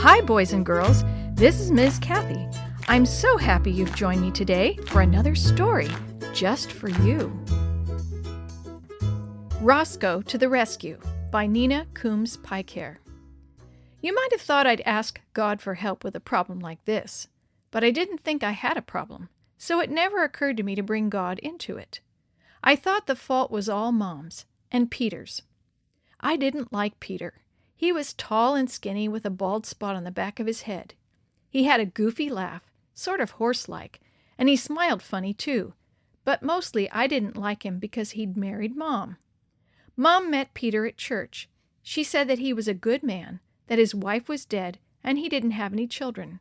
Hi, boys and girls. This is Ms. Kathy. I'm so happy you've joined me today for another story just for you. Roscoe to the Rescue by Nina Coombs Pykare. You might have thought I'd ask God for help with a problem like this, but I didn't think I had a problem, so it never occurred to me to bring God into it. I thought the fault was all Mom's and Peter's. I didn't like Peter. He was tall and skinny with a bald spot on the back of his head. He had a goofy laugh, sort of horse-like, and he smiled funny too. But mostly I didn't like him because he'd married Mom. Mom met Peter at church. She said that he was a good man, that his wife was dead, and he didn't have any children.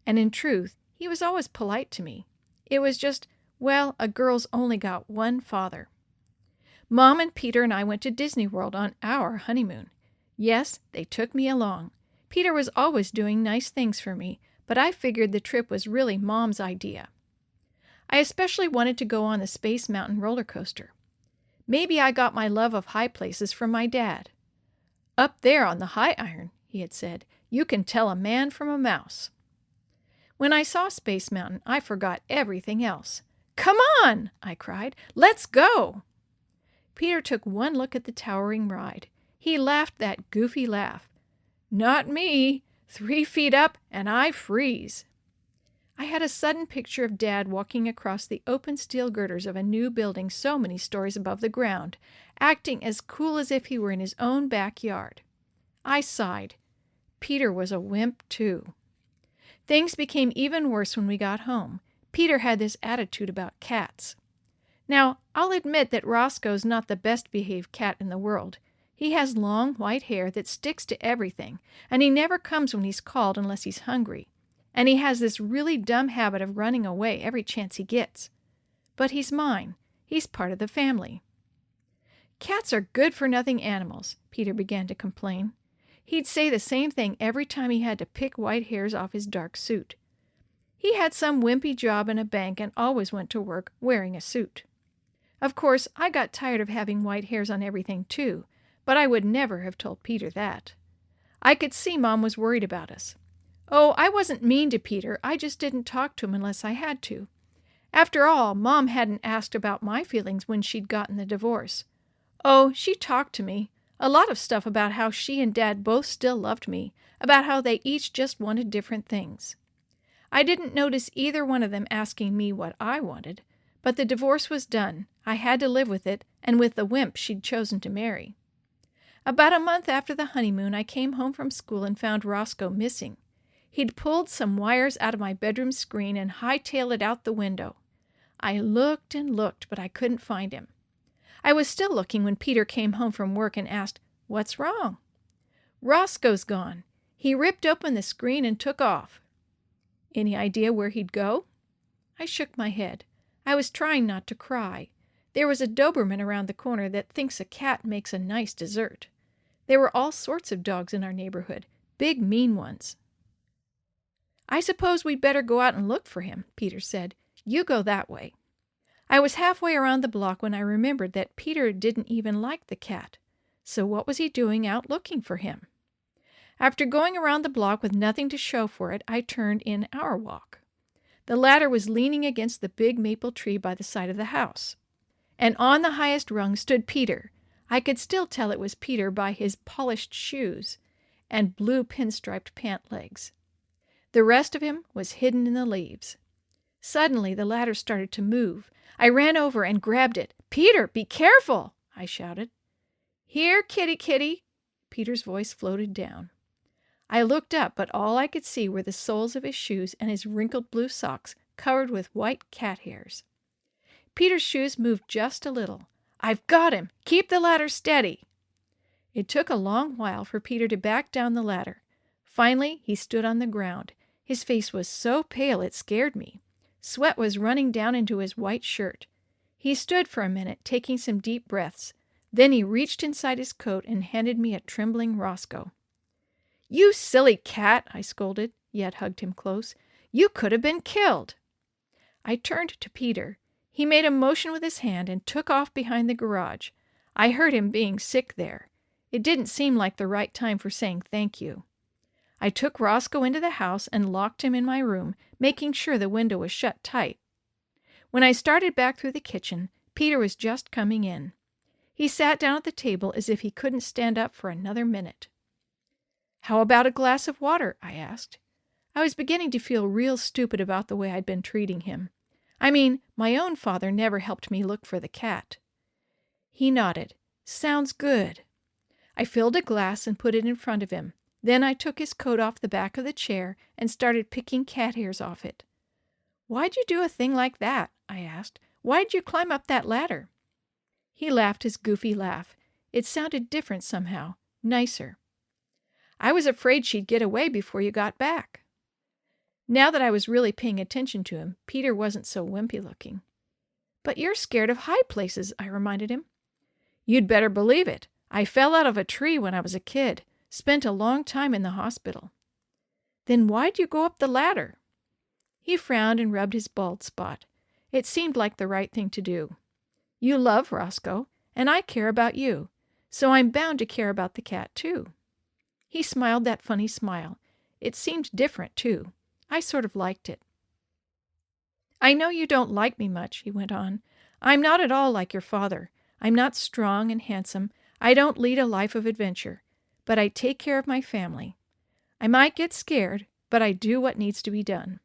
And in truth, he was always polite to me. It was just, well, a girl's only got one father. Mom and Peter and I went to Disney World on our honeymoon. Yes, they took me along. Peter was always doing nice things for me, but I figured the trip was really Mom's idea. I especially wanted to go on the Space Mountain roller coaster. Maybe I got my love of high places from my dad. Up there on the high iron, he had said, you can tell a man from a mouse. When I saw Space Mountain, I forgot everything else. Come on, I cried. Let's go. Peter took one look at the towering ride. He laughed that goofy laugh. Not me. 3 feet up and I freeze. I had a sudden picture of Dad walking across the open steel girders of a new building so many stories above the ground, acting as cool as if he were in his own backyard. I sighed. Peter was a wimp, too. Things became even worse when we got home. Peter had this attitude about cats. Now, I'll admit that Roscoe's not the best behaved cat in the world. He has long white hair that sticks to everything, and he never comes when he's called unless he's hungry. And he has this really dumb habit of running away every chance he gets. But he's mine. He's part of the family. Cats are good-for-nothing animals, Peter began to complain. He'd say the same thing every time he had to pick white hairs off his dark suit. He had some wimpy job in a bank and always went to work wearing a suit. Of course, I got tired of having white hairs on everything, too, but I would never have told Peter that. I could see Mom was worried about us. Oh, I wasn't mean to Peter, I just didn't talk to him unless I had to. After all, Mom hadn't asked about my feelings when she'd gotten the divorce. Oh, she talked to me. A lot of stuff about how she and Dad both still loved me, about how they each just wanted different things. I didn't notice either one of them asking me what I wanted, but the divorce was done. I had to live with it, and with the wimp she'd chosen to marry. About a month after the honeymoon, I came home from school and found Roscoe missing. He'd pulled some wires out of my bedroom screen and hightailed it out the window. I looked and looked, but I couldn't find him. I was still looking when Peter came home from work and asked, "What's wrong?" "Roscoe's gone. He ripped open the screen and took off." "Any idea where he'd go?" I shook my head. I was trying not to cry. There was a Doberman around the corner that thinks a cat makes a nice dessert. There were all sorts of dogs in our neighborhood, big mean ones. "I suppose we'd better go out and look for him," Peter said. "You go that way." I was halfway around the block when I remembered that Peter didn't even like the cat. So what was he doing out looking for him? After going around the block with nothing to show for it, I turned in our walk. The ladder was leaning against the big maple tree by the side of the house. And on the highest rung stood Peter. I could still tell it was Peter by his polished shoes and blue pinstriped pant legs. The rest of him was hidden in the leaves. Suddenly the ladder started to move. I ran over and grabbed it. "Peter, be careful!" I shouted. "Here, kitty, kitty!" Peter's voice floated down. I looked up, but all I could see were the soles of his shoes and his wrinkled blue socks covered with white cat hairs. Peter's shoes moved just a little. "I've got him! Keep the ladder steady!" It took a long while for Peter to back down the ladder. Finally, he stood on the ground. His face was so pale it scared me. Sweat was running down into his white shirt. He stood for a minute, taking some deep breaths. Then he reached inside his coat and handed me a trembling Roscoe. "You silly cat," I scolded, yet hugged him close. "You could have been killed." I turned to Peter. He made a motion with his hand and took off behind the garage. I heard him being sick there. It didn't seem like the right time for saying thank you. I took Roscoe into the house and locked him in my room, making sure the window was shut tight. When I started back through the kitchen, Peter was just coming in. He sat down at the table as if he couldn't stand up for another minute. "How about a glass of water?" I asked. I was beginning to feel real stupid about the way I'd been treating him. I mean, my own father never helped me look for the cat. He nodded. "Sounds good." I filled a glass and put it in front of him. Then I took his coat off the back of the chair and started picking cat hairs off it. "Why'd you do a thing like that?" I asked. "Why'd you climb up that ladder?" He laughed his goofy laugh. It sounded different somehow, nicer. "I was afraid she'd get away before you got back." Now that I was really paying attention to him, Peter wasn't so wimpy looking. "But you're scared of high places," I reminded him. "You'd better believe it. I fell out of a tree when I was a kid. Spent a long time in the hospital." "Then why'd you go up the ladder?" He frowned and rubbed his bald spot. It seemed like the right thing to do. "You love Roscoe, and I care about you, so I'm bound to care about the cat, too." He smiled that funny smile. It seemed different, too. I sort of liked it. "I know you don't like me much," he went on. "I'm not at all like your father. I'm not strong and handsome. I don't lead a life of adventure. But I take care of my family. I might get scared, but I do what needs to be done."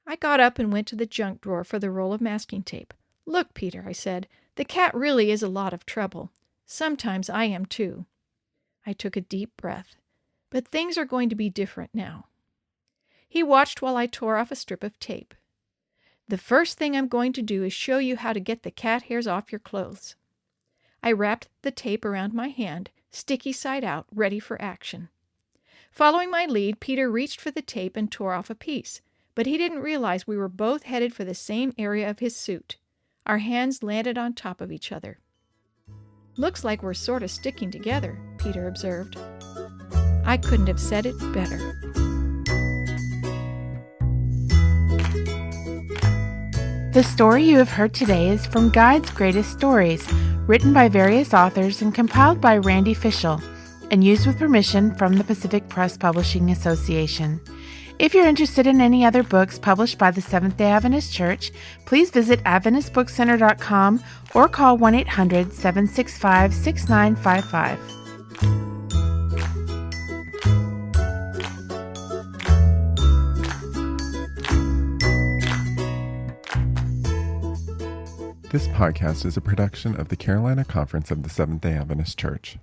I got up and went to the junk drawer for the roll of masking tape. "Look, Peter," I said, "the cat really is a lot of trouble. Sometimes I am too." I took a deep breath. But things are going to be different now. He watched while I tore off a strip of tape. "The first thing I'm going to do is show you how to get the cat hairs off your clothes." I wrapped the tape around my hand, sticky side out, ready for action. Following my lead, Peter reached for the tape and tore off a piece, but he didn't realize we were both headed for the same area of his suit. Our hands landed on top of each other. "Looks like we're sort of sticking together," Peter observed. I couldn't have said it better. The story you have heard today is from Guide's Greatest Stories, written by various authors and compiled by Randy Fischel, and used with permission from the Pacific Press Publishing Association. If you're interested in any other books published by the Seventh-day Adventist Church, please visit AdventistBookCenter.com or call 1-800-765-6955. This podcast is a production of the Carolina Conference of the Seventh-day Adventist Church.